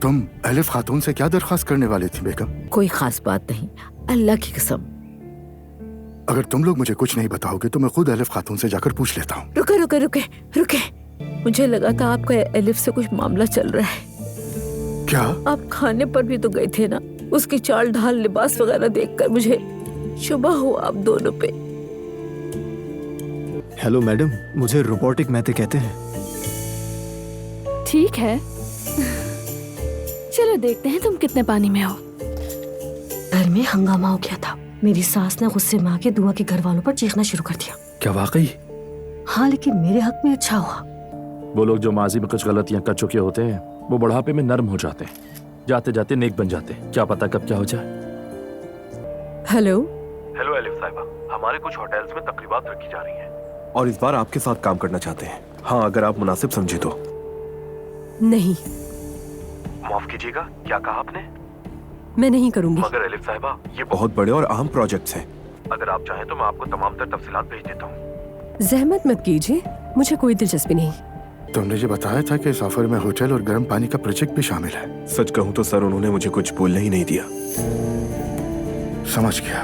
तुम एलिफ खातून से क्या दरख्वास्त करने वाली थी बेगम? कोई खास बात नहीं, अल्लाह की कसम। अगर तुम लोग मुझे कुछ नहीं बताओगे तो मैं खुद एलिफ खातून से जाकर पूछ लेता हूँ। रुके रुके रुके रुके, मुझे लगा था आपका एलिफ से कुछ मामला चल रहा है। क्या? आप खाने पर भी तो गए थे ना? उसकी चाल ढाल, लिबास वगैरह देखकर मुझे शुबा हुआ आप दोनों पे। हेलो मैडम, मुझे रोबोटिक मेहते कहते हैं। ठीक है, चलो देखते हैं तुम कितने पानी में हो। घर में हंगामा हो गया था। मेरी सास ने गुस्से में आके दुआ के घर वालों पर चीखना शुरू कर दिया। क्या वाकई? हाँ, लेकिन मेरे हक में अच्छा हुआ। वो लोग जो माजी में कुछ गलतियां कर चुके होते हैं वो बुढ़ापे में नर्म हो जाते हैं, जाते जाते नेक बन जाते हैं। क्या पता कब क्या हो जाए। हेलो हेलो एलिफ साहिबा, हमारे कुछ होटल्स में तकरीबात रखी जा रही हैं और इस बार आपके साथ काम करना चाहते हैं। हाँ, अगर आप मुनासिब समझे तो। नहीं, माफ कीजिएगा, क्या कहा आपने? मैं नहीं करूंगी। मगर एलिफ साहिबा, ये बहुत बड़े और अहम प्रोजेक्ट्स हैं। अगर आप चाहें तो मैं आपको तमाम तर तफसीलात भेज देता हूँ। जहमत मत कीजिए, मुझे कोई दिलचस्पी नहीं। तुमने ये बताया था कि इस ऑफर में होटल और गर्म पानी का प्रोजेक्ट भी शामिल है। सच कहूँ तो सर, उन्होंने मुझे कुछ बोलने ही नहीं दिया। समझ गया।